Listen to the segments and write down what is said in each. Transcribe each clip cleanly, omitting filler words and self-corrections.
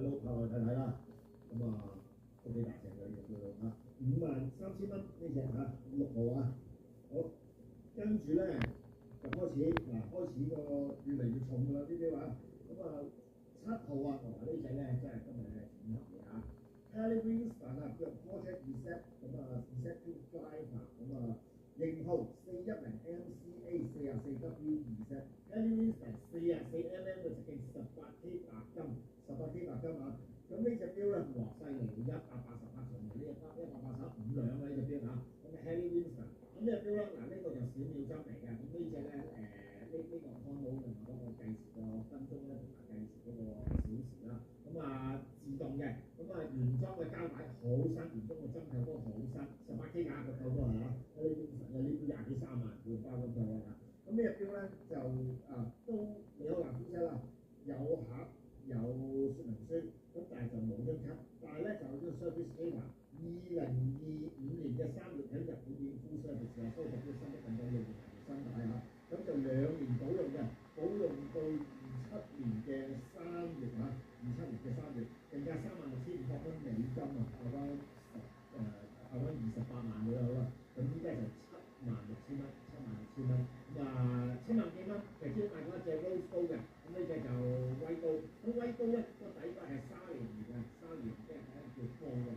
撈拍落去睇睇啦。咁都幾大隻嘅叫嚇，53,000蚊呢隻嚇6號啊。好，跟住咧就開始開始個越嚟越重㗎啦呢啲話。7號啊，同埋呢隻咧真係今日咧整合嘅嚇。Harley Winston 叫 Project Reset Reset to Drive 型號410 MCA 44W Reset。Harley Winston 44mm 嘅直徑18K 白金，18K 白金啊！咁呢隻錶咧，哇犀利，188場呢185兩啊呢隻錶嚇。Harley Winston 咁呢隻錶咧，呢個就小秒針嚟嘅。咁呢隻咧呢個 con 模另外嗰個計時個分鐘咧，同埋計時嗰個小時啦。自動嘅，原裝嘅膠帶好新，原裝嘅針頭都好新，18K 架個扣都係嚇。Harley Winston 嘅呢錶20幾30萬換包咁樣啊。咁呢隻錶咧就都你好難估車啦，有盒有說明書，咁但係就冇張卡，但係咧就呢個 service data 2025年嘅3月喺日本已經 full service 啦，所以就新得更加用新帶嚇。咁就2年保用嘅，保用到27年嘅3月嚇，27年嘅3月，定價36,500蚊美金啊，28萬左右啦。咁依家就76,000蚊，76,000蚊。7萬幾蚊，其實只賣過一隻 Rose Gold 嘅，咁呢隻就威高。咁威高咧個底價係沙蓮嘅，沙蓮即係叫科嘅，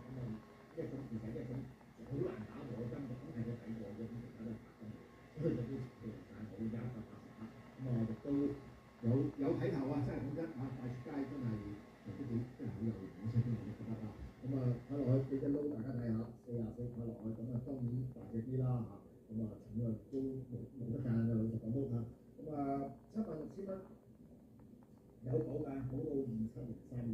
一種其實一種好難打磨嘅金屬，咁係個底過嘅，咁其他都係白金，所以就啲條價好180克。亦都有睇頭啊！真係講真嚇，帶出街真係真係好有型，我真係覺得啊。睇落去俾隻撈大家睇下，44睇落去，當然大隻啲啦嚇。重量都冇得間嘅，老實講都嚇。76,000蚊有保㗎，保到27年3月。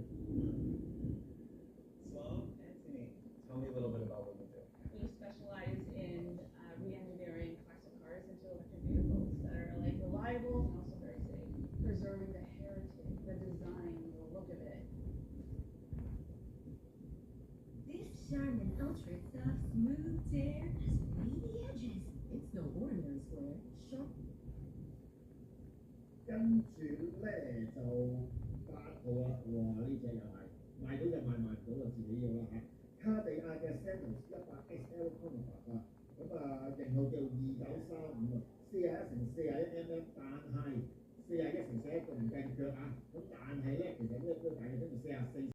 So, Anthony, tell me a little bit about what you do. We specialize in re-engineering classic cars into electric vehicles that are like reliable and also very safe, preserving the heritage, the design, the look of it. This Charmin Ultra Soft Smooth Tear has wavy edges. It's no ordinary square. Sharp. 跟住咧就8號啦，哇！呢隻又係賣到就賣，賣唔到就自己要啦嚇。卡地亞嘅 Santos 100XL Convertible 型號叫293541乘41mm，但係41乘41唔計腳啊。但係咧其實呢個都大嘅，跟住44。